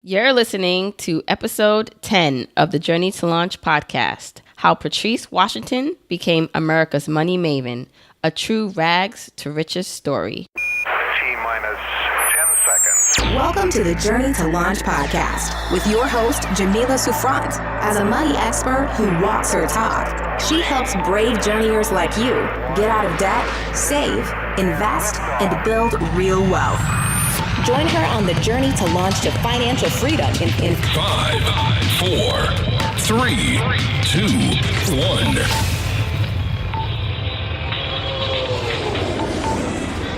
You're listening to episode 10 of the Journey to Launch podcast, how Patrice Washington became America's Money Maven, a true rags to riches story. T-minus 10 seconds. Welcome to the Journey to Launch podcast with your host, Jamila Souffrant. As a money expert who walks her talk, she helps brave journeyers like you get out of debt, save, invest, and build real wealth. Join her on the journey to launch to financial freedom in 5, 4, 3, 2, 1.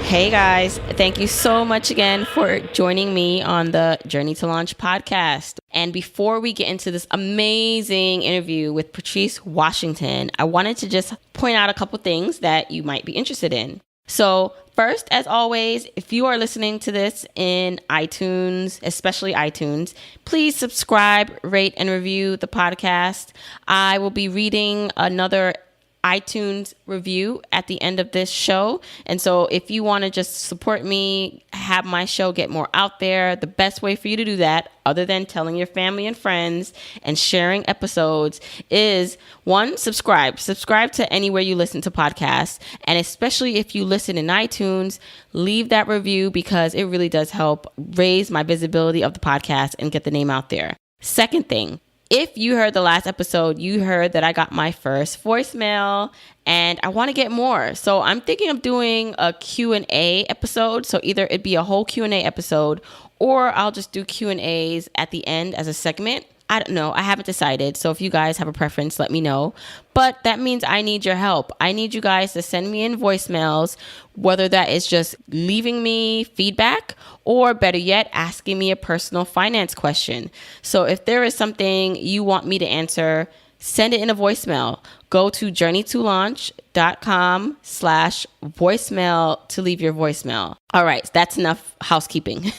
Hey guys, thank you so much again for joining me on the Journey to Launch podcast. And before we get into this amazing interview with Patrice Washington, I wanted to just point out a couple things that you might be interested in. So first, as always, if you are listening to this in iTunes, especially iTunes, please subscribe, rate, and review the podcast. I will be reading another iTunes review at the end of this show. And so if you want to just support me, have my show get more out there, the best way for you to do that, other than telling your family and friends and sharing episodes, is one, subscribe to anywhere you listen to podcasts. And especially if you listen in iTunes, leave that review because it really does help raise my visibility of the podcast and get the name out there. Second thing, if you heard the last episode, you heard that I got my first voicemail and I want to get more. So I'm thinking of doing a Q&A episode. So either it'd be a whole Q&A episode or I'll just do Q&As at the end as a segment. I don't know. I haven't decided. So if you guys have a preference, let me know. But that means I need your help. I need you guys to send me in voicemails, whether that is just leaving me feedback or better yet, asking me a personal finance question. So if there is something you want me to answer, send it in a voicemail. Go to journeytolaunch.com/voicemail to leave your voicemail. All right, that's enough housekeeping.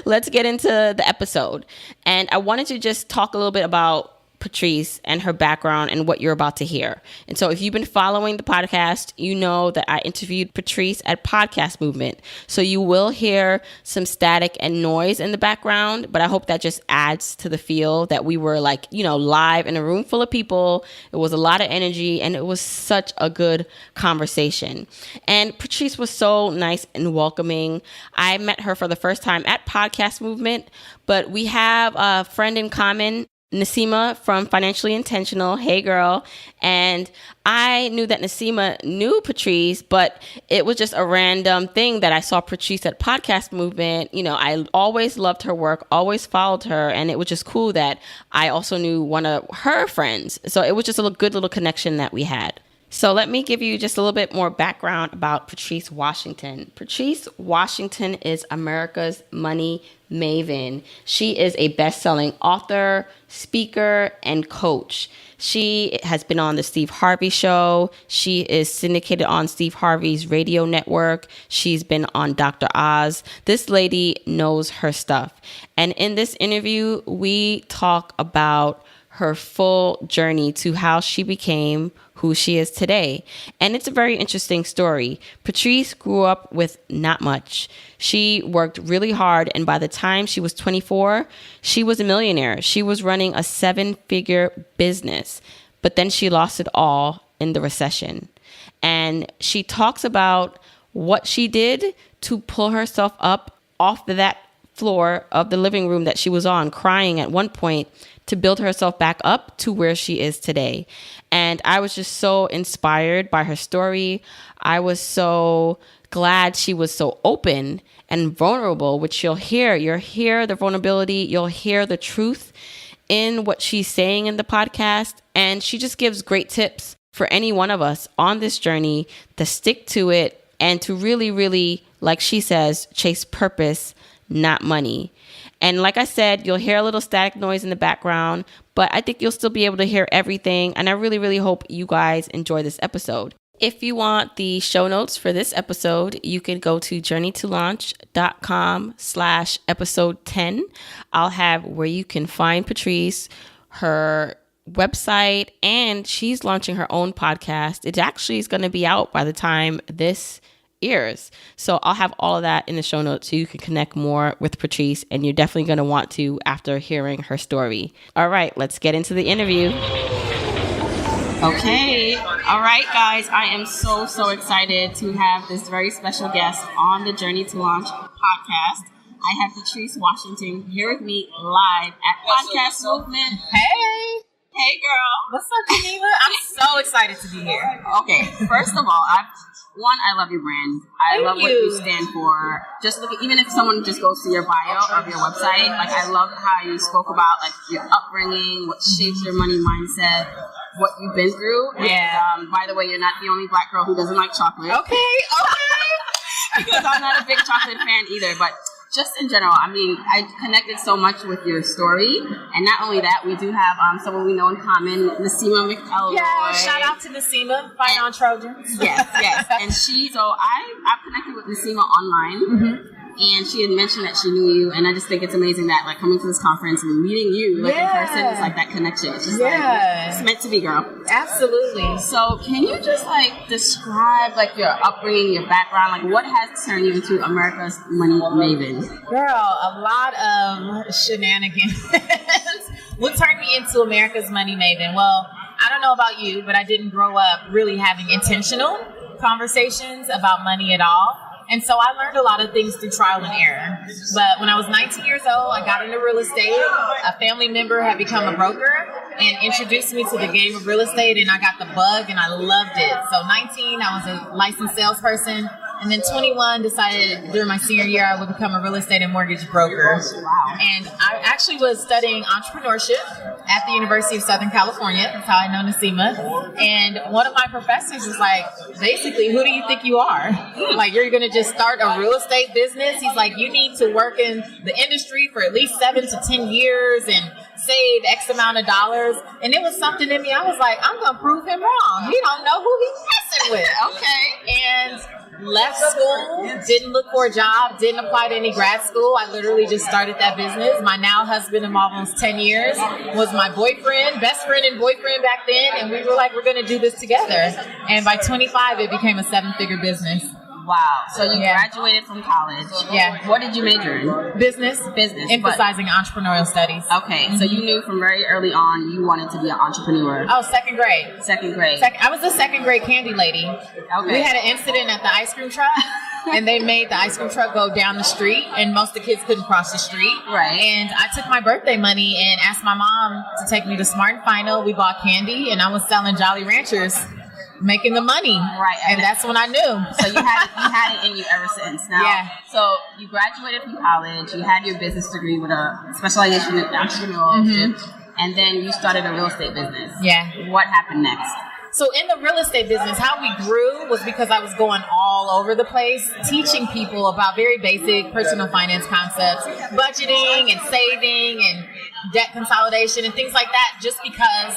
Let's get into the episode. And I wanted to just talk a little bit about Patrice and her background and what you're about to hear. And so if you've been following the podcast, you know that I interviewed Patrice at Podcast Movement. So you will hear some static and noise in the background, but I hope that just adds to the feel that we were live in a room full of people. It was a lot of energy and it was such a good conversation. And Patrice was so nice and welcoming. I met her for the first time at Podcast Movement, but we have a friend in common, Nasima from Financially Intentional. Hey girl. And I knew that Nasima knew Patrice, but it was just a random thing that I saw Patrice at Podcast Movement. You know, I always loved her work, always followed her. And it was just cool that I also knew one of her friends. So it was just a good little connection that we had. So let me give you just a little bit more background about Patrice Washington. Patrice Washington is America's Money Maven. She is a best-selling author, speaker, and coach. She has been on the Steve Harvey Show. She is syndicated on Steve Harvey's radio network. She's been on Dr. Oz. This lady knows her stuff. And in this interview, we talk about her full journey to how she became who she is today. And it's a very interesting story. Patrice grew up with not much. She worked really hard, and by the time she was 24, she was a millionaire. She was running a 7-figure business, but then she lost it all in the recession. And she talks about what she did to pull herself up off that floor of the living room that she was on, crying at one point, to build herself back up to where she is today. And I was just so inspired by her story. I was so glad she was so open and vulnerable, which you'll hear. You'll hear the vulnerability. You'll hear the truth in what she's saying in the podcast. And she just gives great tips for any one of us on this journey to stick to it and to really, really, like she says, chase purpose, not money. And like I said, you'll hear a little static noise in the background, but I think you'll still be able to hear everything. And I really, really hope you guys enjoy this episode. If you want the show notes for this episode, you can go to journeytolaunch.com/episode 10. I'll have where you can find Patrice, her website, and she's launching her own podcast. It actually is going to be out by the time this ears. So I'll have all of that in the show notes so you can connect more with Patrice, and you're definitely going to want to after hearing her story. All right, let's get into the interview. Okay. All right, guys. I am so excited to have this very special guest on the Journey to Launch podcast. I have Patrice Washington here with me live at Podcast Movement. Hey, girl. What's up, Jamila? I'm so excited to be here. Okay, first of all, I love your brand. I love what you stand for. Just look at, even if someone just goes to your bio of your website, like I love how you spoke about like your upbringing, what shapes your money mindset, what you've been through. Yeah. And by the way, you're not the only Black girl who doesn't like chocolate. Okay. Because I'm not a big chocolate fan either, but just in general, I mean, I connected so much with your story, and not only that, we do have someone we know in common, Nasima McElroy. Yeah, shout out to Nasima, Fight on Trojans. Yes, and I've connected with Nasima online, and she had mentioned that she knew you, and I just think it's amazing that like coming to this conference and meeting you like in person is like that connection. It's just like it's meant to be, girl. Absolutely. So can you just like describe like your upbringing, your background, like what has turned you into America's Money Maven? Girl, a lot of shenanigans. What turned me into America's Money Maven? Well, I don't know about you, but I didn't grow up really having intentional conversations about money at all. And so I learned a lot of things through trial and error. But when I was 19 years old, I got into real estate. A family member had become a broker and introduced me to the game of real estate, and I got the bug and I loved it. So 19, I was a licensed salesperson. And then 21, decided during my senior year I would become a real estate and mortgage broker. Wow. And I actually was studying entrepreneurship at the University of Southern California. That's how I know Nasima. And one of my professors was like, basically, who do you think you are? Like, you're going to just start a real estate business? He's like, you need to work in the industry for at least 7 to 10 years and save X amount of dollars. And it was something in me. I was like, I'm going to prove him wrong. He don't know who he's messing with. Okay. And left school, didn't look for a job, didn't apply to any grad school. I literally just started that business. My now husband of almost 10 years was my boyfriend, best friend and boyfriend back then. And we were like, we're going to do this together. And by 25, it became a 7-figure business. Wow. So you graduated from college. Yeah. What did you major in? Business. Emphasizing entrepreneurial studies. Okay. So you knew from very early on you wanted to be an entrepreneur. Oh, second grade. I was a second grade candy lady. Okay. We had an incident at the ice cream truck. And they made the ice cream truck go down the street, and most of the kids couldn't cross the street. Right. And I took my birthday money and asked my mom to take me to Smart and Final. We bought candy, and I was selling Jolly Ranchers, making the money. Right. And that's when I knew. So you had it in you ever since. Now, yeah. So you graduated from college, you had your business degree with a specialization in entrepreneurship, and then you started a real estate business. Yeah. What happened next? So in the real estate business, how we grew was because I was going all over the place, teaching people about very basic personal finance concepts, budgeting and saving and debt consolidation and things like that, just because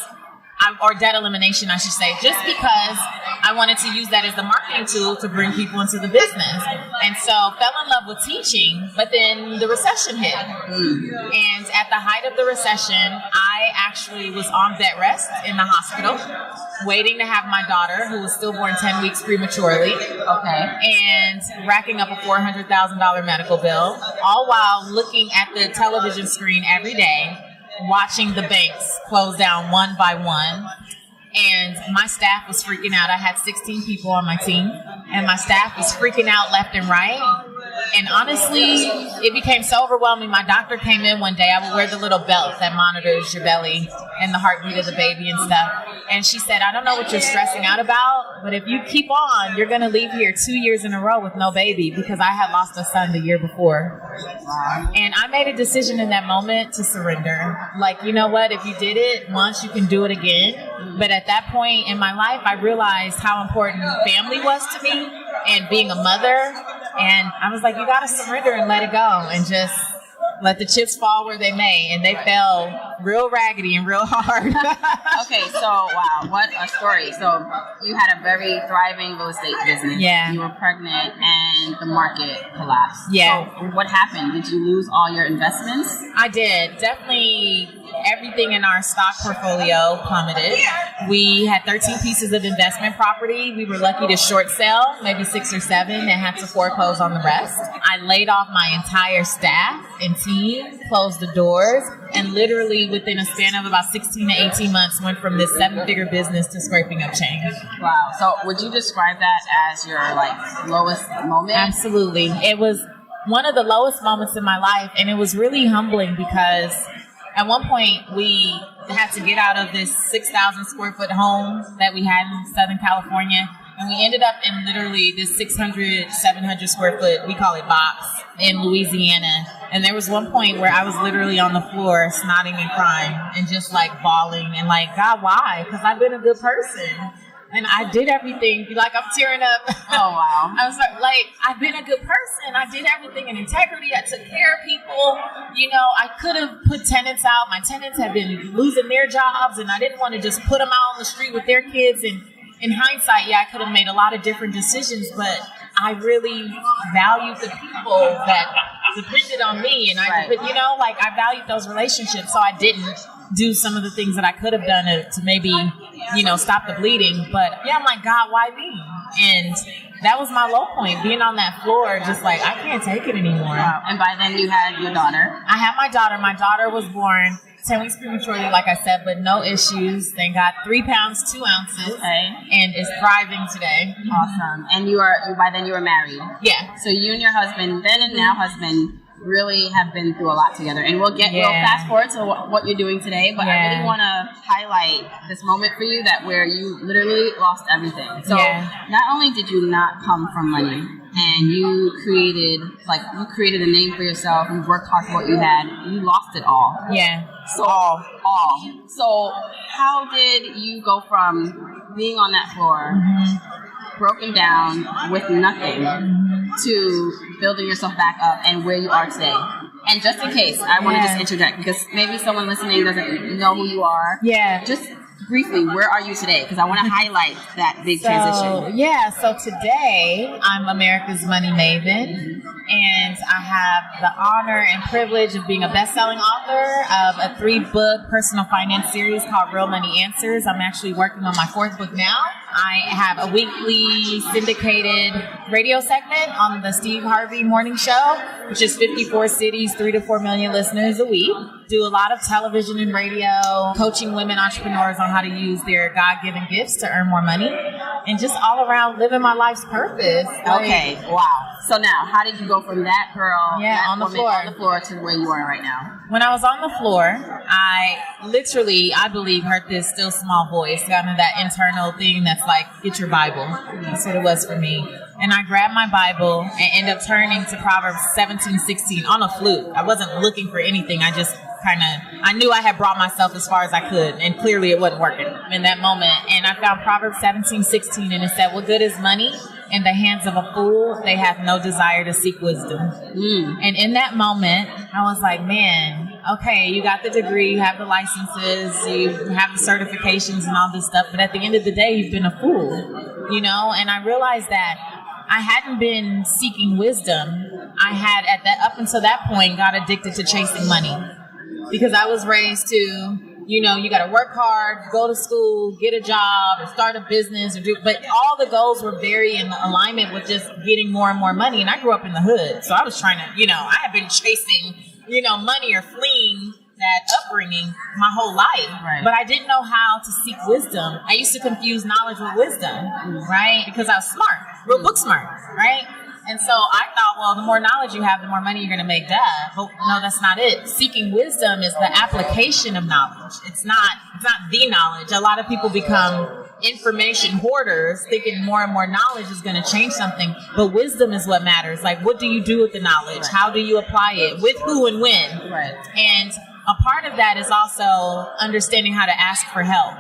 or debt elimination, I should say, just because I wanted to use that as the marketing tool to bring people into the business. And so fell in love with teaching, but then the recession hit. And at the height of the recession, I actually was on bed rest in the hospital, waiting to have my daughter, who was stillborn 10 weeks prematurely. Okay. And racking up a $400,000 medical bill, all while looking at the television screen every day, watching the banks close down one by one. And my staff was freaking out. I had 16 people on my team, and my staff was freaking out left and right. And honestly, it became so overwhelming. My doctor came in one day. I would wear the little belt that monitors your belly and the heartbeat of the baby and stuff. And she said, I don't know what you're stressing out about, but if you keep on, you're going to leave here 2 years in a row with no baby, because I had lost a son the year before. And I made a decision in that moment to surrender. Like, you know what? If you did it once, you can do it again. But at that point in my life, I realized how important family was to me and being a mother. And I was like, you got to surrender and let it go and just let the chips fall where they may. And they fell real raggedy and real hard. Okay, so wow, what a story. So you had a very thriving real estate business. Yeah. You were pregnant and the market collapsed. Yeah. So what happened? Did you lose all your investments? I did. Definitely everything in our stock portfolio plummeted. We had 13 pieces of investment property. We were lucky to short sell, maybe 6 or 7, and had to foreclose on the rest. I laid off my entire staff and team, closed the doors, and literally within a span of about 16 to 18 months went from this 7-figure business to scraping up change. Wow. So would you describe that as your lowest moment? Absolutely. It was one of the lowest moments in my life, and it was really humbling because at one point we had to get out of this 6,000 square foot home that we had in Southern California, and we ended up in literally this 600, 700 square foot, we call it box, in Louisiana. And there was one point where I was literally on the floor snotting and crying and just bawling and God, why? Because I've been a good person. And I did everything. I'm tearing up. Oh, wow. I was I've been a good person. I did everything in integrity. I took care of people. I could have put tenants out. My tenants have been losing their jobs, and I didn't want to just put them out on the street with their kids. And in hindsight, I could have made a lot of different decisions, but I really valued the people that depended on me. And I valued those relationships, so I didn't do some of the things that I could have done to maybe, stop the bleeding. But I'm God, why me? And that was my low point, being on that floor, just I can't take it anymore. Wow. And by then you had your daughter. I had my daughter. My daughter was born 10 weeks prematurely, like I said, but no issues. Thank God. 3 pounds, 2 ounces. Okay. And is thriving today. Awesome. And by then you were married. Yeah. So you and your husband, then and now husband, really have been through a lot together. And we'll fast forward to what you're doing today, but I really want to highlight this moment for you where you literally lost everything. So not only did you not come from money, and you created a name for yourself, you worked hard for what you had, you lost it all. Yeah. So all. So how did you go from being on that floor, broken down with nothing, to building yourself back up and where you are today? And just in case, I want to just interject, because maybe someone listening doesn't know who you are. Yeah. Just briefly, where are you today? Because I want to highlight that big transition. So today I'm America's Money Maven, and I have the honor and privilege of being a best-selling author of a 3-book personal finance series called Real Money Answers. I'm actually working on my 4th book now. I have a weekly syndicated radio segment on the Steve Harvey Morning Show, which is 54 cities, 3 to 4 million listeners a week. Do a lot of television and radio, coaching women entrepreneurs on how to use their God-given gifts to earn more money, and just all around living my life's purpose. Okay, wow. So now, how did you go from that girl, on the floor, to where you are right now? When I was on the floor, I believe, heard this still small voice, kind of that internal thing that's get your Bible. That's what it was for me. And I grabbed my Bible and ended up turning to Proverbs 17:16 on a fluke. I wasn't looking for anything. I knew I had brought myself as far as I could, and clearly it wasn't working in that moment. And I found Proverbs 17:16, and it said, "What good is money in the hands of a fool? They have no desire to seek wisdom." And in that moment, I was like, man, okay, you got the degree, you have the licenses, you have the certifications and all this stuff, but at the end of the day, you've been a fool, And I realized that I hadn't been seeking wisdom. I had, up until that point, got addicted to chasing money. Because I was raised to, you got to work hard, go to school, get a job, or start a business, but all the goals were very in alignment with just getting more and more money. And I grew up in the hood, so I was trying to, I had been chasing, money or fleeing that upbringing my whole life. Right. But I didn't know how to seek wisdom. I used to confuse knowledge with wisdom, right? Because I was smart, real book smart, right? And so I thought, well, the more knowledge you have, the more money you're going to make. But no, that's not it. Seeking wisdom is the application of knowledge. It's not the knowledge. A lot of people become information hoarders, thinking more and more knowledge is going to change something. But wisdom is what matters. What do you do with the knowledge? Right. How do you apply it? With who and when? Right. And a part of that is also understanding how to ask for help.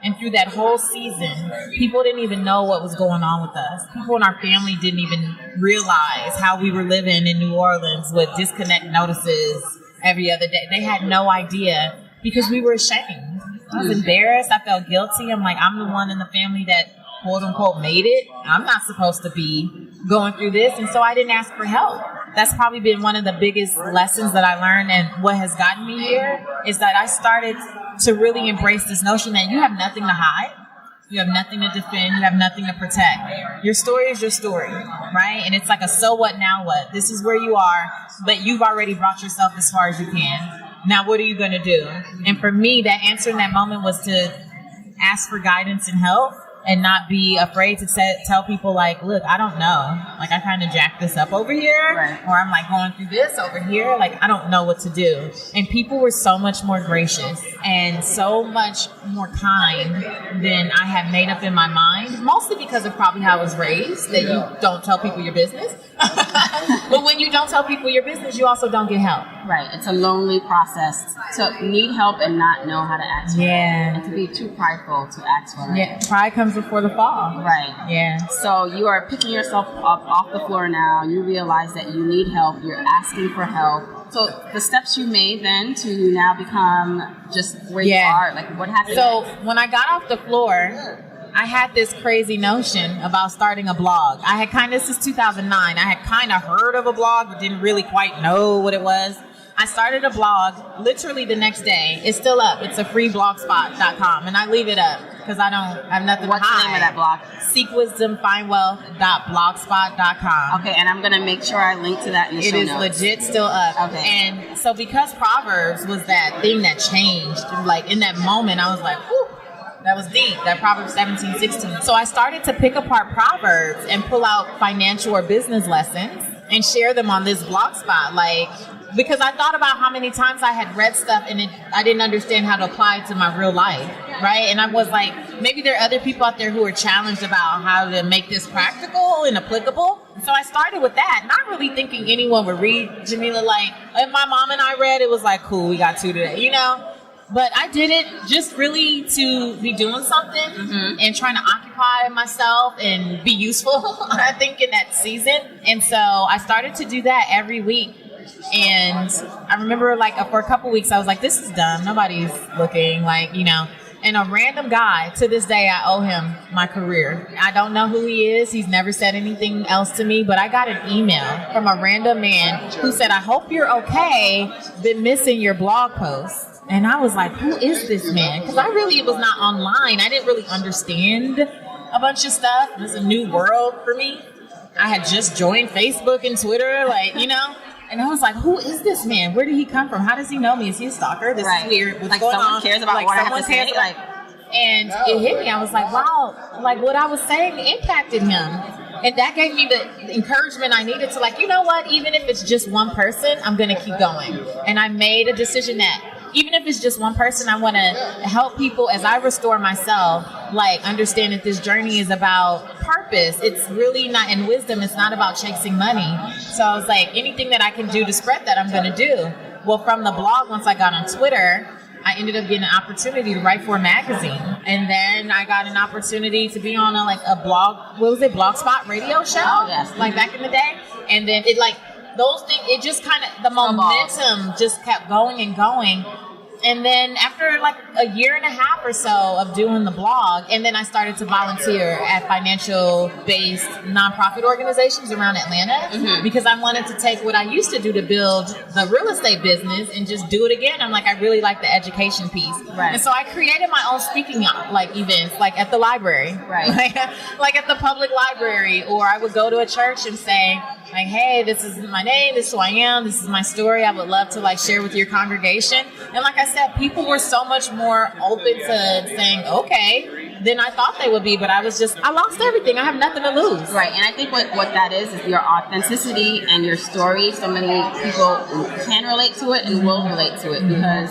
And through that whole season, people didn't even know what was going on with us. People in our family didn't even realize how we were living in New Orleans with disconnect notices every other day. They had no idea because we were ashamed. I was embarrassed. I felt guilty. I'm the one in the family that, quote unquote, made it. I'm not supposed to be going through this. And so I didn't ask for help. that's probably been one of the biggest lessons that I learned, and what has gotten me here is that I started to really embrace this notion that you have nothing to hide. You have nothing to defend. You have nothing to protect. Your story is your story, right? And it's like a so what, now what? This is where you are, but you've already brought yourself as far as you can. Now, what are you going to do? And for me, that answer in that moment was to ask for guidance and help, and not be afraid to tell people, like, look, I don't know. Like, I kind of jacked this up over here, right. Or I'm like going through this over here. Like, I don't know what to do. And people were so much more gracious and so much more kind than I had made up in my mind, mostly because of probably how I was raised, that you don't tell people your business. But when you don't tell people your business, you also don't get help. Right. It's a lonely process to need help and not know how to ask for it. And to be too prideful to ask for it. Yeah. Pride comes before the fall. Right. Yeah. So you are picking yourself up off the floor now. You realize that you need help. You're asking for help. So the steps you made then to now become just where you are, like what happened? So when I got off the floor, I had this crazy notion about starting a blog. I had this is 2009. I had kind of heard of a blog, but didn't really quite know what it was. I started a blog literally the next day. It's still up. It's a free blogspot.com, and I leave it up because I have nothing to hide. What's the name of that blog? seekwisdomfindwealth.blogspot.com. Okay, and I'm going to make sure I link to that in the show notes. It is legit still up. Okay. And so because Proverbs was that thing that changed, like in that moment, I was like, whew, that was deep, that Proverbs 17, 16. So I started to pick apart Proverbs and pull out financial or business lessons and share them on this blog spot. Because I thought about how many times I had read stuff and I didn't understand how to apply it to my real life, right? And I was like, maybe there are other people out there who are challenged about how to make this practical and applicable. So I started with that, not really thinking anyone would read, Jamila. Like, if my mom and I read, it was like, cool, we got 2 today, But I did it just really to be doing something and trying to occupy myself and be useful, I think, in that season. And so I started to do that every week. And I remember, for a couple weeks, I was like, this is dumb. Nobody's looking, And a random guy, to this day, I owe him my career. I don't know who he is. He's never said anything else to me. But I got an email from a random man who said, I hope you're okay. Been missing your blog posts. And I was like, who is this man? Because I really was not online. I didn't really understand a bunch of stuff. It was a new world for me. I had just joined Facebook and Twitter, And I was like, who is this man? Where did he come from? How does he know me? Is he a stalker? This is weird. What's going someone on? Cares about what I have to say. And it hit me. I was like, wow, what I was saying impacted him. And that gave me the encouragement I needed to you know what? Even if it's just one person, I'm going to keep going. And I made a decision that even if it's just one person, I want to help people as I restore myself, understand that this journey is about purpose. It's really not, in wisdom, it's not about chasing money. So I was like, anything that I can do to spread that, I'm going to do. Well, from the blog, once I got on Twitter, I ended up getting an opportunity to write for a magazine. And then I got an opportunity to be on a Blogspot radio show? Oh, yes. Back in the day. And then those things, it just the momentum just kept going and going. And then after a year and a half or so of doing the blog, and then I started to volunteer at financial-based nonprofit organizations around Atlanta because I wanted to take what I used to do to build the real estate business and just do it again. I'm I really like the education piece. Right. And so I created my own speaking events, at the library. Right. At the public library, or I would go to a church and say, hey, this is my name, this is who I am, this is my story. I would love to share with your congregation. And like I said, people were so much more open to saying, okay, than I thought they would be. But I lost everything. I have nothing to lose. Right. And I think what that is your authenticity and your story. So many people can relate to it and will relate to it because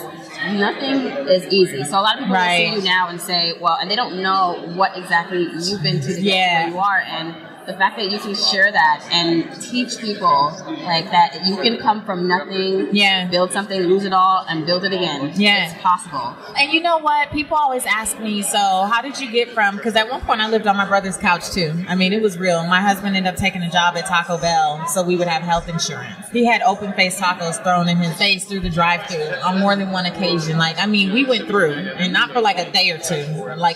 nothing is easy. So a lot of people will see you now and say, well, and they don't know what exactly you've been to to get where you are. And the fact that you can share that and teach people that you can come from nothing, build something, lose it all, and build it again. Yeah. It's possible. And you know what? People always ask me, so how did you get from, because at one point I lived on my brother's couch too. I mean, it was real. My husband ended up taking a job at Taco Bell so we would have health insurance. He had open-faced tacos thrown in his face through the drive-thru on more than one occasion. We went through, and not for a day or two,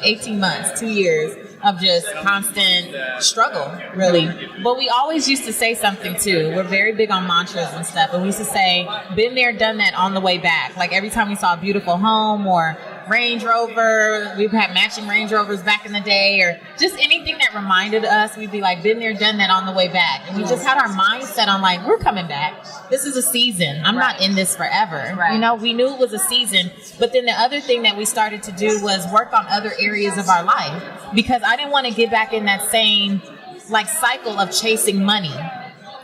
18 months, 2 years of just constant struggle, really. But we always used to say something too. We're very big on mantras and stuff. And we used to say, been there, done that on the way back. Like every time we saw a beautiful home or Range Rover, we've had matching Range Rovers back in the day, or just anything that reminded us, we'd be like, been there, done that on the way back. And we just had our mindset on like, we're coming back. This is a season. I'm not in this forever. Right. You know, we knew it was a season. But then the other thing that we started to do was work on other areas of our life, because I didn't want to get back in that same like cycle of chasing money.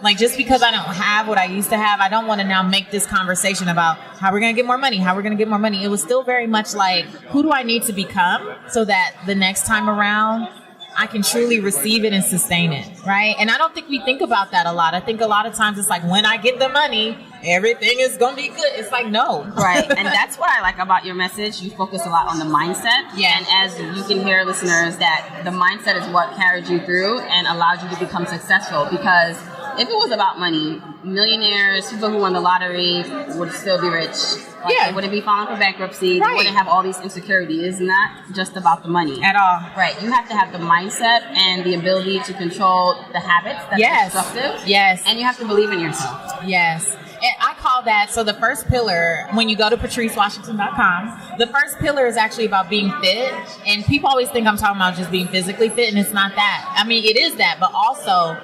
Like, just because I don't have what I used to have, I don't want to now make this conversation about how we're going to get more money, how we're going to get more money. It was still very much like, who do I need to become so that the next time around I can truly receive it and sustain it, right? And I don't think we think about that a lot. I think a lot of times it's like, when I get the money, everything is going to be good. It's like, no. Right. And that's what I like about your message. You focus a lot on the mindset. Yeah. And as you can hear, listeners, that the mindset is what carried you through and allowed you to become successful. Because if it was about money, millionaires, people who won the lottery would still be rich. Like, they wouldn't be filing for bankruptcy. Right. They wouldn't have all these insecurities. It's not just about the money. At all. Right. You have to have the mindset and the ability to control the habits that are destructive. Yes. And you have to believe in yourself. Yes. And I call that, so the first pillar, when you go to patricewashington.com, the first pillar is actually about being fit. And people always think I'm talking about just being physically fit, and it's not that. I mean, it is that, but also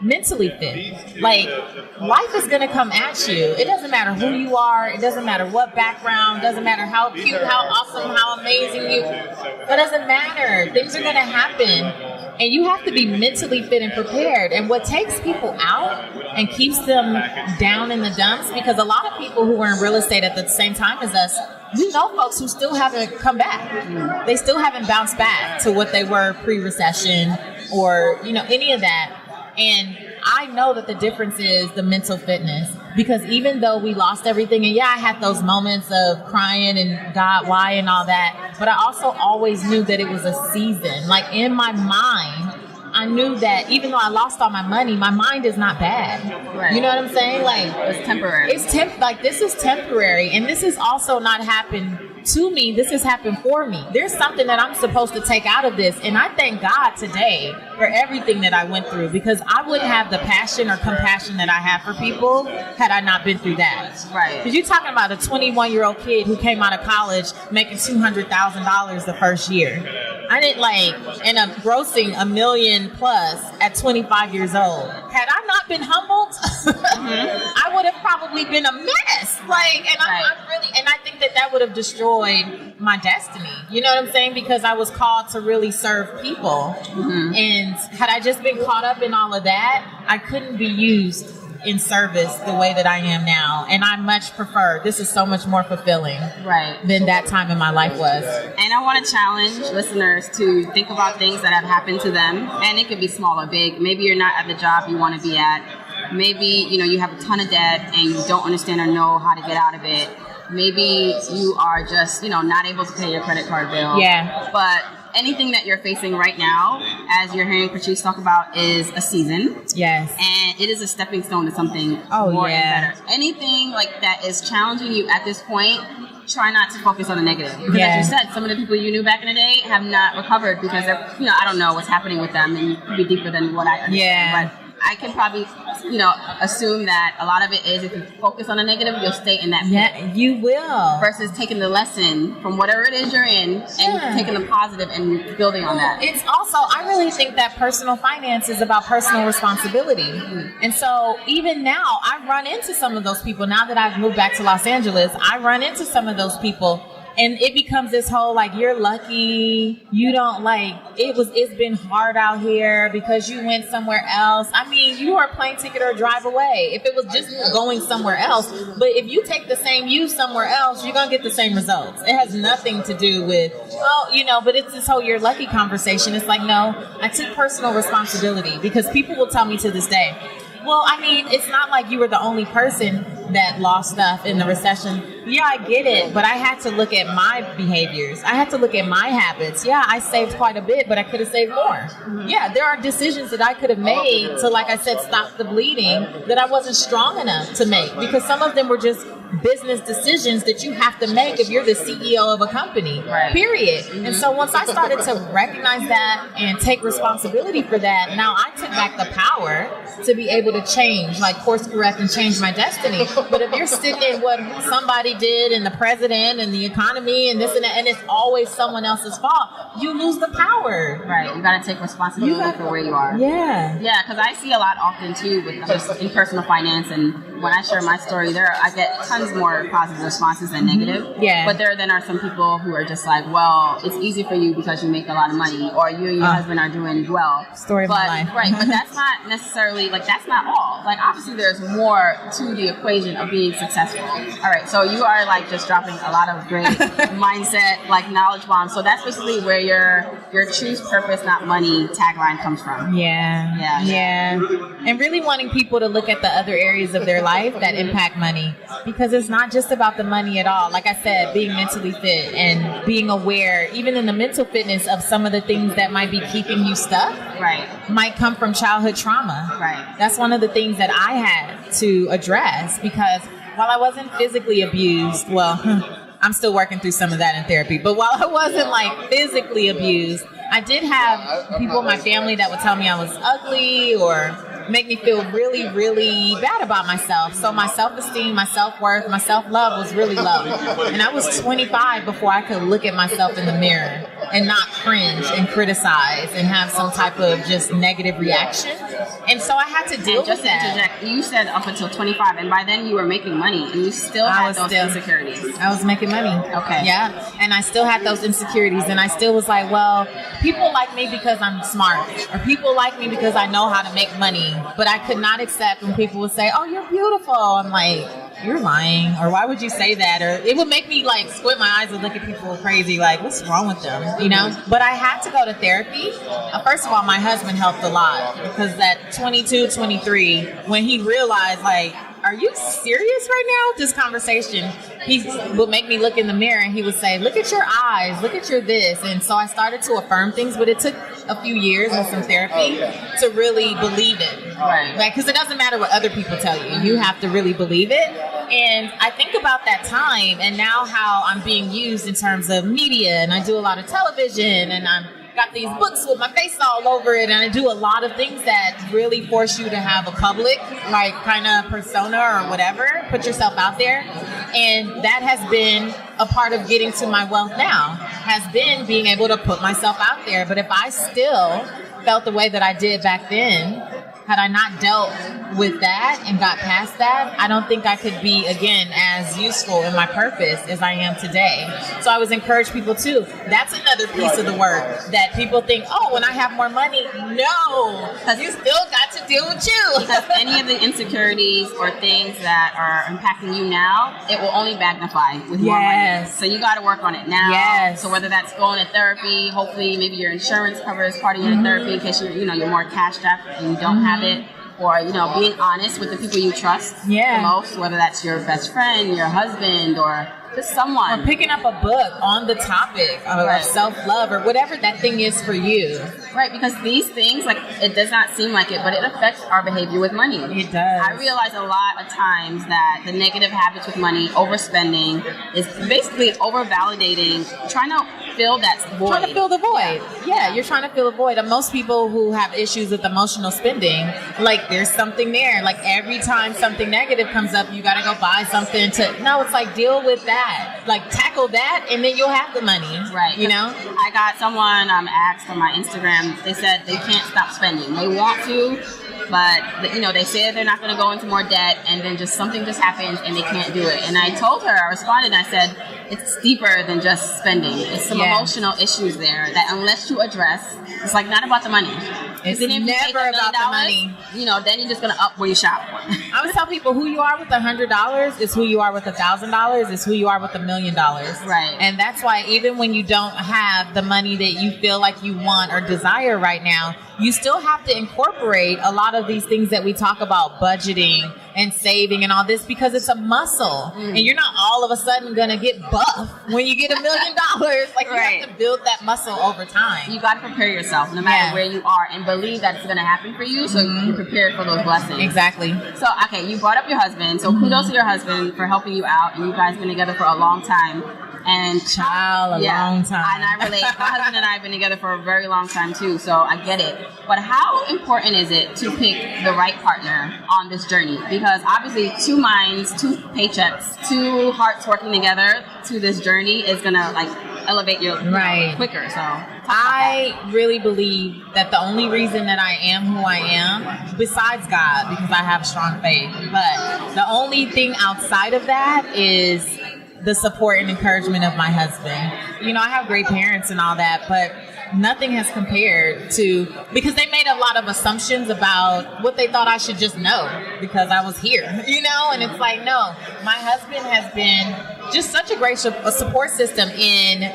mentally fit. Like, life is going to come at you. It doesn't matter who you are. It doesn't matter what background. It doesn't matter how cute, how awesome, how amazing you. It doesn't matter. Things are going to happen. And you have to be mentally fit and prepared. And what takes people out and keeps them down in the dumps, because a lot of people who were in real estate at the same time as us, we know folks who still haven't come back. They still haven't bounced back to what they were pre-recession or, you know, any of that. And I know that the difference is the mental fitness, because even though we lost everything, and I had those moments of crying and God, why, and all that, but I also always knew that it was a season. Like, in my mind, I knew that even though I lost all my money, my mind is not bad. Right. You know what I'm saying? Like, it's temporary. Like, this is temporary, and this has also not happened to me. This has happened for me. There's something that I'm supposed to take out of this, and I thank God today for everything that I went through, because I wouldn't have the passion or compassion that I have for people had I not been through that. Right. Because you're talking about a 21-year-old kid who came out of college making $200,000 the first year. I didn't end up grossing $1 million plus at 25 years old. Had I not been humbled, I would have probably been a mess. And I think that would have destroyed my destiny. You know what I'm saying? Because I was called to really serve people. And had I just been caught up in all of that, I couldn't be used in service the way that I am now. And I much prefer, this is so much more fulfilling than that time in my life was. And I want to challenge listeners to think about things that have happened to them. And it could be small or big. Maybe you're not at the job you want to be at. Maybe, you have a ton of debt and you don't understand or know how to get out of it. Maybe you are just, not able to pay your credit card bill. Yeah. But anything that you're facing right now, as you're hearing Patrice talk about, is a season. Yes. And it is a stepping stone to something more and better. Anything like that is challenging you at this point, try not to focus on the negative. Because as you said, some of the people you knew back in the day have not recovered because they're, I don't know what's happening with them, and it could be deeper than what I understand. Yeah. But I can probably, assume that a lot of it is if you focus on the negative, you'll stay in that pit. Yeah, you will. Versus taking the lesson from whatever it is you're in and taking the positive and building on that. It's also, I really think that personal finance is about personal responsibility. And so even now, I run into some of those people. Now that I've moved back to Los Angeles, I run into some of those people. And it becomes this whole, you're lucky, you don't it's been hard out here because you went somewhere else. I mean, you are a plane ticket or a drive away. If it was just going somewhere else, but if you take the same you somewhere else, you're going to get the same results. It has nothing to do with, but it's this whole you're lucky conversation. It's like, no, I took personal responsibility, because people will tell me to this day, well, I mean, it's not like you were the only person that lost stuff in the recession. Yeah, I get it, but I had to look at my behaviors. I had to look at my habits. Yeah, I saved quite a bit, but I could have saved more. Yeah, there are decisions that I could have made to, like I said, stop the bleeding that I wasn't strong enough to make, because some of them were just business decisions that you have to make if you're the CEO of a company, period. And so once I started to recognize that and take responsibility for that, now I took back the power to be able to change, like course correct and change my destiny. But if you're sitting in what somebody did and the president and the economy and this and that, and it's always someone else's fault, you lose the power. Right. You got to take responsibility for where you are. Yeah. Yeah, because I see a lot often too with just in personal finance, and when I share my story, I get tons more positive responses than negative. Yeah. But there then are some people who are just like, well, it's easy for you because you make a lot of money, or you and your husband are doing well. Story of my life. Right, but that's not necessarily, like, that's not all. Like, obviously there's more to the equation of being successful. All right, so you are like just dropping a lot of great mindset, like knowledge bombs. So that's basically where your choose purpose, not money tagline comes from. Yeah. And really wanting people to look at the other areas of their life that impact money, because it's not just about the money at all. Like I said, being mentally fit and being aware, even in the mental fitness, of some of the things that might be keeping you stuck, might come from childhood trauma. That's one of the things that I had to address, because while I wasn't physically abused, well, I'm still working through some of that in therapy, but while I wasn't like physically abused, I did have people in my family that would tell me I was ugly or make me feel really, really bad about myself. So my self-esteem, my self-worth, my self-love was really low. And I was 25 before I could look at myself in the mirror and not cringe and criticize and have some type of just negative reaction. And so I had to deal with that. You said up until 25, and by then you were making money, and you still had those insecurities. I was making money. Okay. Yeah. And I still had those insecurities, and I still was like, well, people like me because I'm smart, or people like me because I know how to make money. But I could not accept when people would say, oh, you're beautiful. I'm like, you're lying, or why would you say that? Or it would make me like squint my eyes and look at people crazy, like, what's wrong with them, you know? But I had to go to therapy. First of all, my husband helped a lot, because at 22, 23, when he realized, like, are you serious right now with this conversation? He would make me look in the mirror and he would say, look at your eyes, look at your this. And so I started to affirm things, but it took a few years and some therapy to really believe it. Like, because it doesn't matter what other people tell you. You have to really believe it. And I think about that time and now how I'm being used in terms of media, and I do a lot of television, and I'm got these books with my face all over it, and I do a lot of things that really force you to have a public, like, kind of persona or whatever, put yourself out there. And that has been a part of getting to my wealth now, has been being able to put myself out there. But if I still felt the way that I did back then, had I not dealt with that and got past that, I don't think I could be, again, as useful in my purpose as I am today. So I always encourage people too. That's another piece of the work that people think, oh, when I have more money. No, because you still got to deal with you. Because any of the insecurities or things that are impacting you now, it will only magnify with more money. So you got to work on it now. So whether that's going to therapy, hopefully maybe your insurance covers part of your therapy in case you're more cashed up and you don't have it, or being honest with the people you trust the most, whether that's your best friend, your husband, or just someone, or picking up a book on the topic of self-love or whatever that thing is for you. Because these things, like, it does not seem like it, but it affects our behavior with money. It does. I realize a lot of times that the negative habits with money, overspending, is basically over-validating, trying to fill that void. Trying to fill the void. Yeah, you're trying to fill a void. And most people who have issues with emotional spending, like, there's something there. Like, every time something negative comes up, you got to go buy something to... No, it's like, deal with that. Like, tackle that, and then you'll have the money. I got someone asked on my Instagram, they said they can't stop spending. They want to, but they say they're not going to go into more debt, and then something just happens and they can't do it. And I told her, I responded, and I said, it's deeper than just spending. It's some emotional issues there that unless you address, it's like not about the money. It's never about the money. Then you're just going to up where you shop. I always tell people, who you are with $100 is who you are with $1,000 is who you are with $1 million. And that's why even when you don't have the money that you feel like you want or desire right now, you still have to incorporate a lot of these things that we talk about, budgeting and saving and all this, because it's a muscle. And you're not all of a sudden going to get buff when you get $1 million. Like, you have to build that muscle over time. You got to prepare yourself no matter where you are, and believe that it's going to happen for you, so you're prepared for those blessings. Exactly. So okay, you brought up your husband, so kudos to your husband for helping you out, and you guys been together for a long time. And long time. And I relate. My husband and I have been together for a very long time too, so I get it. But how important is it to pick the right partner on this journey? Because obviously, two minds, two paychecks, two hearts working together to this journey is gonna like elevate your quicker. So I really believe that the only reason that I am who I am, besides God, because I have strong faith, but the only thing outside of that is the support and encouragement of my husband. You know, I have great parents and all that, but nothing has compared to, because they made a lot of assumptions about what they thought I should just know because I was here, you know? And it's like, no, my husband has been just such a great support system in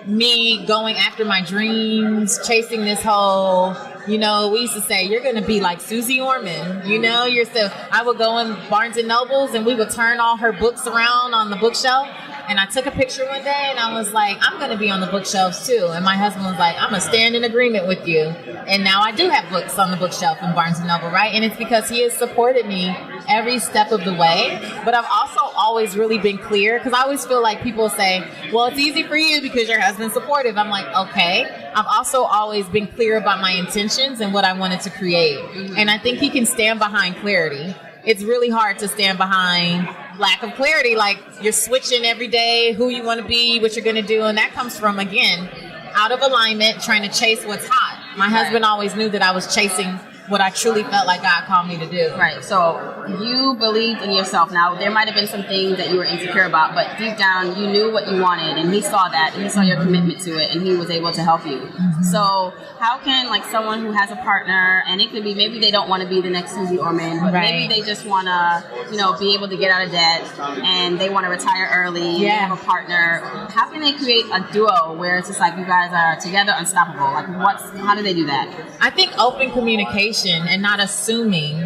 me going after my dreams, chasing this whole, you know, we used to say, you're going to be like Susie Orman, you know, I would go in Barnes and Nobles and we would turn all her books around on the bookshelf. And I took a picture one day and I was like, I'm going to be on the bookshelves too. And my husband was like, I'm going to stand in agreement with you. And now I do have books on the bookshelf in Barnes & Noble, right? And it's because he has supported me every step of the way. But I've also always really been clear, because I always feel like people say, well, it's easy for you because your husband's supportive. I'm like, okay. I've also always been clear about my intentions and what I wanted to create. And I think he can stand behind clarity. It's really hard to stand behind lack of clarity. Like, you're switching every day, who you want to be, what you're going to do. And that comes from, again, out of alignment, trying to chase what's hot. My husband always knew that I was chasing what I truly felt like God called me to do. Right. So you believed in yourself. Now, there might have been some things that you were insecure about, but deep down, you knew what you wanted, and he saw that, and he saw your commitment to it, and he was able to help you. So how can, like, someone who has a partner, and it could be maybe they don't want to be the next Susie Orman, but maybe they just want to, you know, be able to get out of debt, and they want to retire early, and they have a partner. How can they create a duo where it's just like you guys are together, unstoppable? Like, how do they do that? I think open communication and not assuming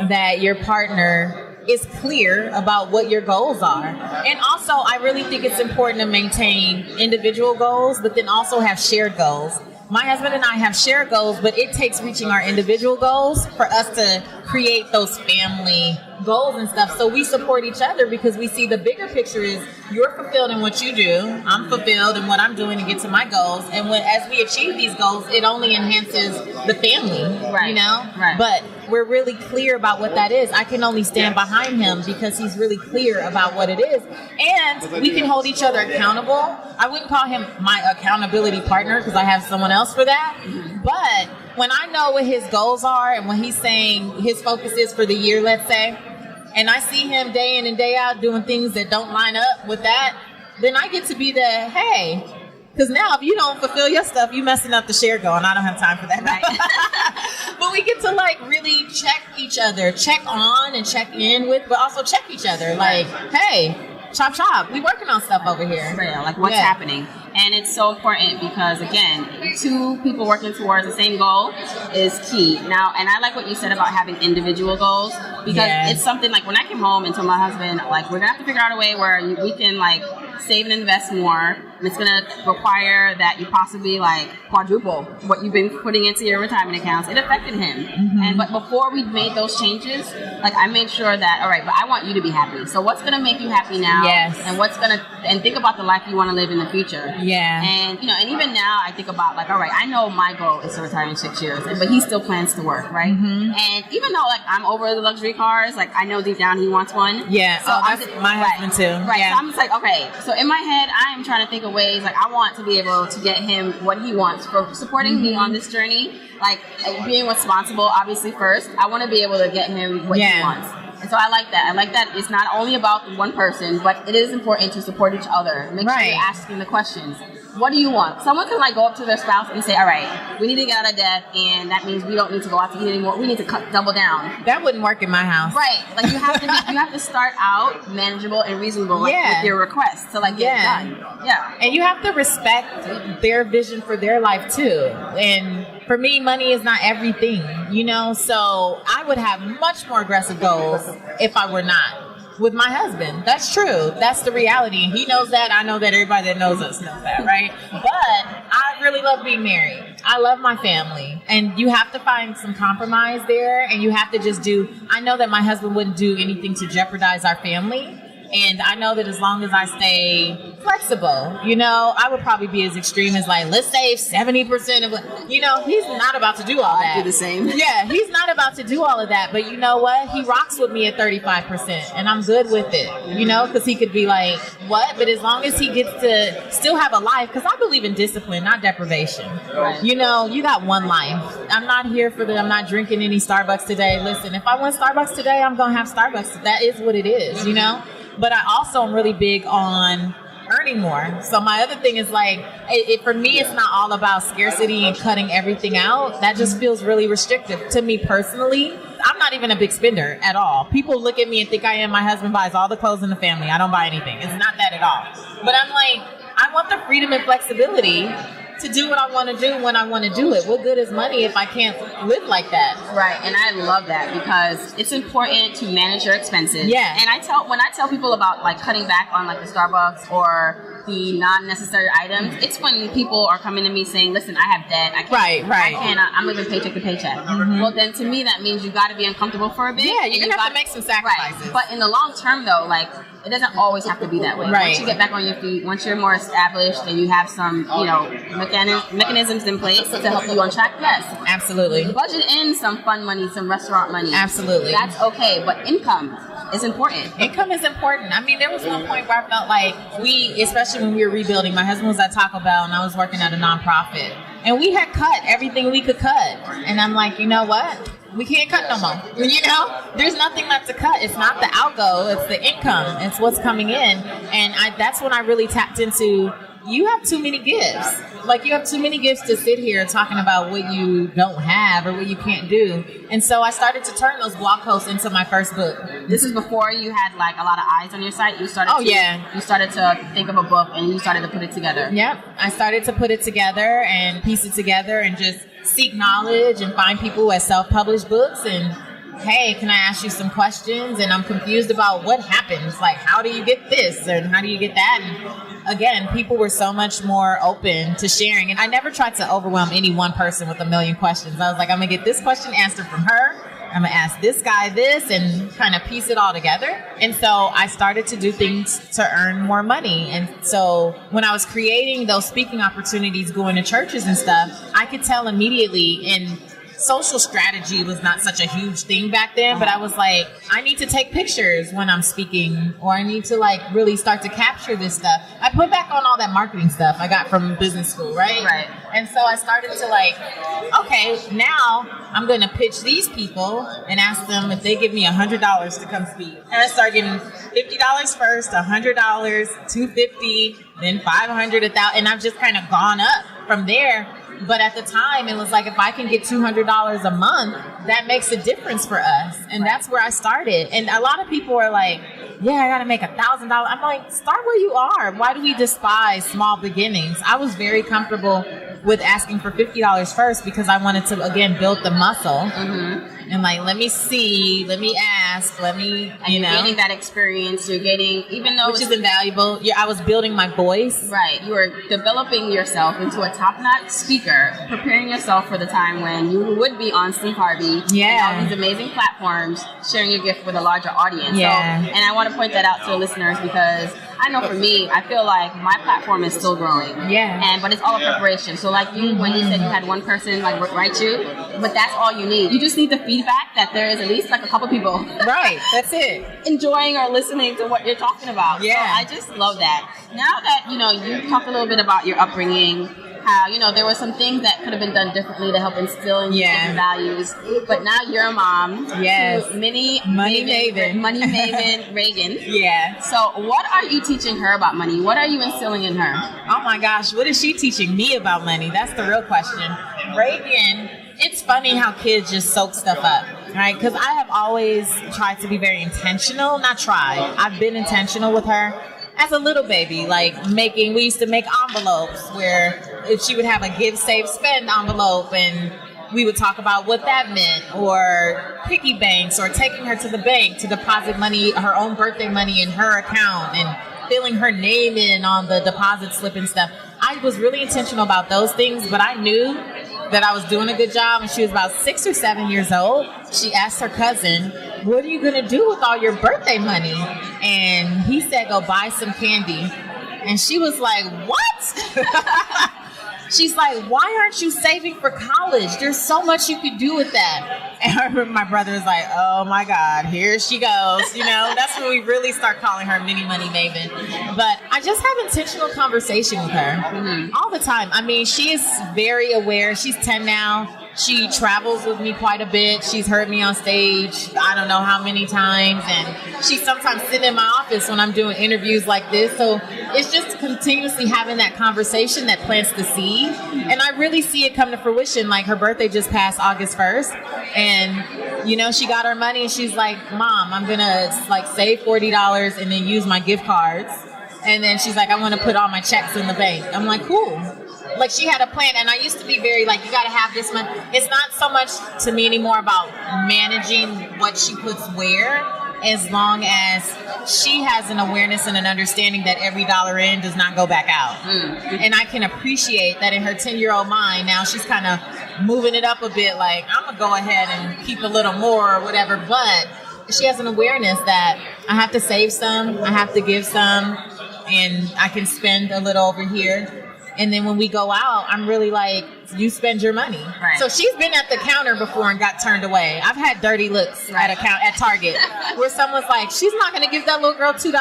that your partner is clear about what your goals are. And also, I really think it's important to maintain individual goals, but then also have shared goals. My husband and I have shared goals, but it takes reaching our individual goals for us to create those family goals and stuff. So we support each other because we see the bigger picture is you're fulfilled in what you do. I'm fulfilled in what I'm doing to get to my goals. And as we achieve these goals, it only enhances the family, you know? Right. But we're really clear about what that is. I can only stand behind him because he's really clear about what it is. And we can hold each other accountable. I wouldn't call him my accountability partner because I have someone else for that. But when I know what his goals are and when he's saying his focus is for the year, let's say, and I see him day in and day out doing things that don't line up with that, then I get to be the, hey, because now if you don't fulfill your stuff, you messing up the share goal, and I don't have time for that. Right? But we get to like really check each other, check on and check in with, but also check each other. Like, hey, chop chop, we working on stuff over here. Real, like what's happening. And it's so important because, again, two people working towards the same goal is key. Now, and I like what you said about having individual goals because it's something like when I came home and told my husband, like, we're going to have to figure out a way where we can, like, save and invest more. And it's going to require that you possibly, like, quadruple what you've been putting into your retirement accounts. It affected him. But before we made those changes, like, I made sure that, all right, but I want you to be happy. So what's going to make you happy now? And what's going to, and think about the life you want to live in the future. And, you know, and even now I think about, like, all right, I know my goal is to retire in 6 years, but he still plans to work, right? And even though, like, I'm over the luxury cars, like, I know deep down he wants one. So that's my husband too. So I'm just like, okay, so in my head, I am trying to think of ways, like, I want to be able to get him what he wants for supporting me on this journey, like being responsible, obviously, first. I want to be able to get him what he wants. And so I like that. I like that it's not only about one person, but it is important to support each other. Make sure you're asking the questions. What do you want? Someone can, like, go up to their spouse and say, all right, we need to get out of debt, and that means we don't need to go out to eat anymore. We need to double down. That wouldn't work in my house. Right. Like, you have to start out manageable and reasonable, like, with your requests to, like, get it done. And you have to respect their vision for their life, too. And for me, money is not everything, you know? So I would have much more aggressive goals if I were not. with my husband. That's true. That's the reality. And he knows that. I know that. Everybody that knows us knows that, right? But I really love being married. I love my family. And you have to find some compromise there. And you have to just I know that my husband wouldn't do anything to jeopardize our family. And I know that as long as I stay flexible, I would probably be as extreme as like, let's save 70% of it. He's not about to do all that. I do the same. Yeah, he's not about to do all of that. But you know what? He rocks with me at 35%. And I'm good with it, because he could be like, what? But as long as he gets to still have a life, because I believe in discipline, not deprivation. Right. You got one life. I'm not here for I'm not drinking any Starbucks today. Listen, if I want Starbucks today, I'm going to have Starbucks. That is what it is, But I also am really big on earning more. So my other thing is like, for me, it's not all about scarcity and cutting everything out. That just feels really restrictive to me personally. I'm not even a big spender at all. People look at me and think I am. My husband buys all the clothes in the family. I don't buy anything. It's not that at all. But I'm like, I want the freedom and flexibility to do what I want to do when I want to do it. What good is money if I can't live like that? Right, and I love that because it's important to manage your expenses. Yeah. And when I tell people about like cutting back on like the Starbucks or the non-necessary items, it's when people are coming to me saying, listen, I have debt. I can't, right. I'm living paycheck to paycheck. Mm-hmm. Well, then to me, that means you got to be uncomfortable for a bit. Yeah, you're going to have to make some sacrifices. Right. But in the long term, though, like, it doesn't always have to be that way. Right. Once you get back on your feet, once you're more established and you have some, mechanisms in place to help you on track, yes. Absolutely. Budget in some fun money, some restaurant money. Absolutely. That's okay, but income is important. Income is important. I mean, there was one point where I felt like especially when we were rebuilding, my husband was at Taco Bell and I was working at a nonprofit. And we had cut everything we could cut. And I'm like, you know what? We can't cut no more. There's nothing left to cut. It's not the outgo, it's the income. It's what's coming in. And that's when I really tapped into, you have too many gifts. Like, you have too many gifts to sit here talking about what you don't have or what you can't do. And so I started to turn those blog posts into my first book. This is before you had like a lot of eyes on your site. You started yeah. You started to think of a book and you started to put it together. Yep. I started to put it together and piece it together and just seek knowledge and find people who have self-published books and, hey, can I ask you some questions? And I'm confused about what happens. Like, how do you get this? And how do you get that? And again, people were so much more open to sharing. And I never tried to overwhelm any one person with a million questions. I was like, I'm going to get this question answered from her. I'm going to ask this guy this and kind of piece it all together. And so I started to do things to earn more money. And so when I was creating those speaking opportunities, going to churches and stuff, I could tell immediately. And social strategy was not such a huge thing back then, but I was like, I need to take pictures when I'm speaking, or I need to like really start to capture this stuff. I put back on all that marketing stuff I got from business school, right? Right. And so I started to like, okay, now I'm going to pitch these people and ask them if they give me $100 to come speak. And I started getting $50 first, $100, $250, then $500, $1,000, and I've just kind of gone up from there. But at the time, it was like, if I can get $200 a month, that makes a difference for us. And that's where I started. And a lot of people are like, yeah, I got to make $1,000. I'm like, start where you are. Why do we despise small beginnings? I was very comfortable with asking for $50 first because I wanted to, again, build the muscle. Mm-hmm. And like, let me see, let me ask, let me, you're getting that experience. You're getting, even though which is invaluable. Yeah, I was building my voice. Right. You were developing yourself into a top-notch speaker, preparing yourself for the time when you would be on Steve Harvey. Yeah. And all these amazing platforms, sharing your gift with a larger audience. Yeah. So, and I want to point that out to the listeners because I know for me, I feel like my platform is still growing. Yeah. But it's all a preparation. So like you, when you said you had one person like write you, but that's all you need. You just need the feedback that there is at least like a couple people. Right. That's it. Enjoying or listening to what you're talking about. Yeah. So I just love that. Now that, you talked a little bit about your upbringing, how, there were some things that could have been done differently to help instill in you different values. But now you're a mom. Yes. To Money Maven Reagan. Yeah. So what are you teaching her about money? What are you instilling in her? Oh my gosh, what is she teaching me about money? That's the real question. Reagan, it's funny how kids just soak stuff up, right? Because I have always tried to be very intentional. Not tried. I've been intentional with her. As a little baby, like we used to make envelopes where she would have a give, save, spend envelope, and we would talk about what that meant, or piggy banks, or taking her to the bank to deposit money, her own birthday money in her account, and filling her name in on the deposit slip and stuff. I was really intentional about those things, but I knew that I was doing a good job. And she was about 6 or 7 years old. She asked her cousin, what are you going to do with all your birthday money? And he said, go buy some candy. And she was like, what? She's like, why aren't you saving for college? There's so much you could do with that. And I remember my brother was like, oh my God, here she goes. You know, that's when we really start calling her Mini Money Maven. But I just have intentional conversation with her all the time. I mean, she is very aware. She's 10 now. She travels with me quite a bit. She's heard me on stage, I don't know how many times. And she's sometimes sitting in my office when I'm doing interviews like this. So it's just continuously having that conversation that plants the seed. And I really see it come to fruition. Like, her birthday just passed August 1st. And, you know, she got her money and she's like, Mom, I'm going to like save $40 and then use my gift cards. And then she's like, I want to put all my checks in the bank. I'm like, cool. Like, she had a plan. And I used to be very like, you got to have this money. It's not so much to me anymore about managing what she puts where, as long as she has an awareness and an understanding that every dollar in does not go back out. And I can appreciate that in her 10-year-old mind. Now she's kind of moving it up a bit, like, I'm going to go ahead and keep a little more or whatever. But she has an awareness that I have to save some, I have to give some, and I can spend a little over here. And then when we go out, I'm really like, you spend your money. Right. So she's been at the counter before and got turned away. I've had dirty looks at Target where someone's like, she's not going to give that little girl $2.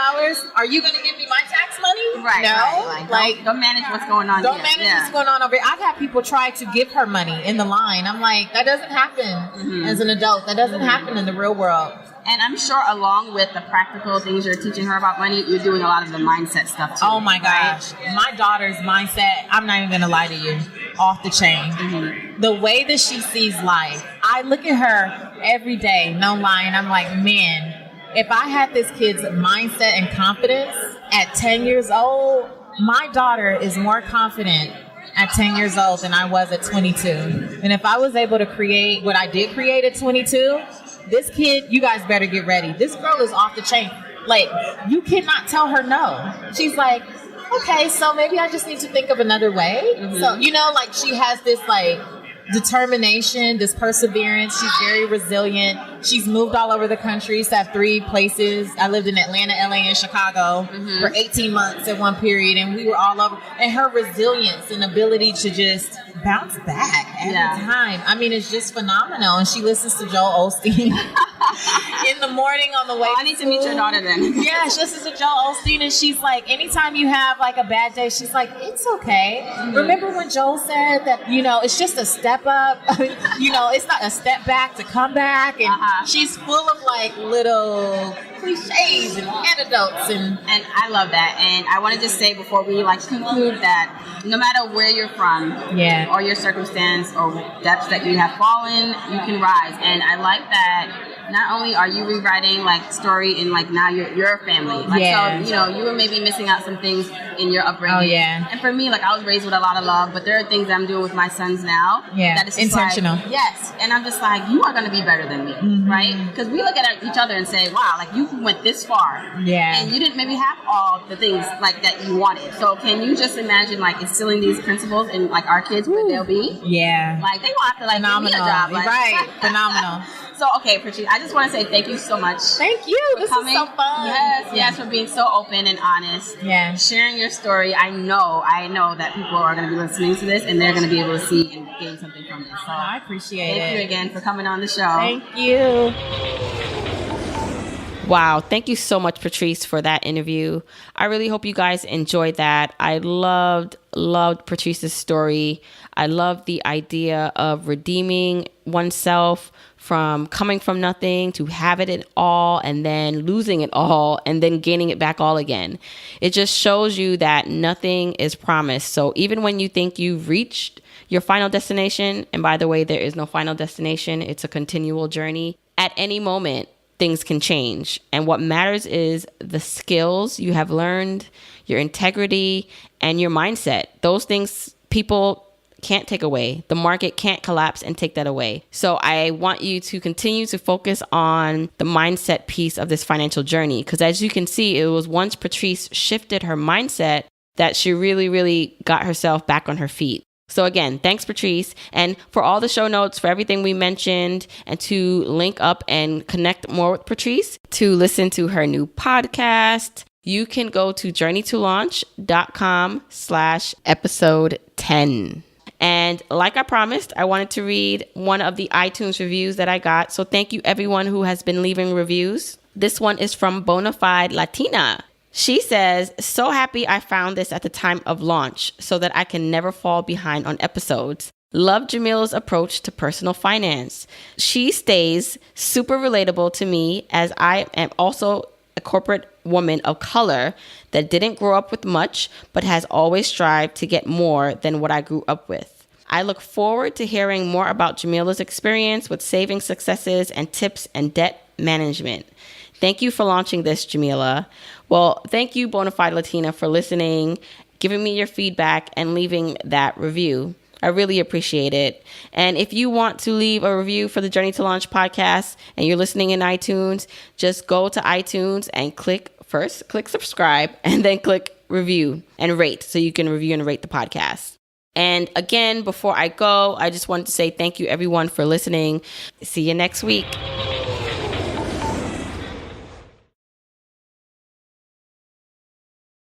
Are you going to give me my tax money? Right. No. Right. Like, don't manage what's going on. Don't manage what's going on over here. I've had people try to give her money in the line. I'm like, that doesn't happen as an adult. That doesn't happen in the real world. And I'm sure along with the practical things you're teaching her about money, you're doing a lot of the mindset stuff too. Oh my gosh. Right? My daughter's mindset, I'm not even going to lie to you, off the chain. The way that she sees life, I look at her every day, no lying. I'm like, man, if I had this kid's mindset and confidence at 10 years old, my daughter is more confident at 10 years old than I was at 22. And if I was able to create what I did create at 22, this kid, you guys better get ready. This girl is off the chain. Like, you cannot tell her no. She's like, okay, so maybe I just need to think of another way. So, you know, like, she has this, like, determination, this perseverance. She's very resilient. She's moved all over the country. Used to have 3 places. I lived in Atlanta, LA, and Chicago for 18 months at one period, and we were all over. And her resilience and ability to just bounce back every time. I mean, it's just phenomenal. And she listens to Joel Osteen in the morning on the way. I need to meet your daughter then. Yeah, she listens to Joel Osteen, and she's like, anytime you have like a bad day, she's like, it's okay. Remember when Joel said that, you know, it's just a step up, you know, it's not a step back to come back. And she's full of like little cliches and anecdotes, and I love that. And I want to just say before we like conclude that no matter where you're from, or your circumstance or depths that you have fallen, you can rise. And I like that. Not only are you rewriting like story in like now your family, like so, you know, you were maybe missing out some things in your upbringing. And for me, like, I was raised with a lot of love, but there are things that I'm doing with my sons now that is intentional. Like, and I'm just like, you are going to be better than me, right? Because we look at each other and say, wow, like you went this far, and you didn't maybe have all the things like that you wanted. So can you just imagine like instilling these principles in like our kids where they'll be? Like they won't have to like give me a job, like, phenomenal. So, okay, Patrice, I just want to say thank you so much. Thank you. This is so fun. Yes, for being so open and honest. Sharing your story. I know that people are going to be listening to this and they're going to be able to see and gain something from this. So I appreciate it. Thank you again for coming on the show. Thank you. Wow. Thank you so much, Patrice, for that interview. I really hope you guys enjoyed that. I loved Patrice's story. I love the idea of redeeming oneself from coming from nothing to having it all and then losing it all and then gaining it back all again. It just shows you that nothing is promised. So even when you think you've reached your final destination, and by the way, there is no final destination, it's a continual journey. At any moment, things can change. And what matters is the skills you have learned, your integrity, and your mindset. Those things people can't take away. The market can't collapse and take that away. So I want you to continue to focus on the mindset piece of this financial journey. Because as you can see, it was once Patrice shifted her mindset that she really, really got herself back on her feet. So again, thanks, Patrice. And for all the show notes, for everything we mentioned, and to link up and connect more with Patrice, to listen to her new podcast, you can go to journeytolaunch.com/episode 10. And like I promised, I wanted to read one of the iTunes reviews that I got. So thank you everyone who has been leaving reviews. This one is from Bonafide Latina. She says, so happy I found this at the time of launch so that I can never fall behind on episodes. Love Jamila's approach to personal finance. She stays super relatable to me as I am also a corporate woman of color that didn't grow up with much, but has always strived to get more than what I grew up with. I look forward to hearing more about Jamila's experience with saving successes and tips and debt management. Thank you for launching this, Jamila. Well, thank you, Bonafide Latina, for listening, giving me your feedback, and leaving that review. I really appreciate it. And if you want to leave a review for the Journey to Launch podcast and you're listening in iTunes, just go to iTunes and click subscribe, and then click review and rate so you can review and rate the podcast. And again, before I go, I just wanted to say thank you everyone for listening. See you next week.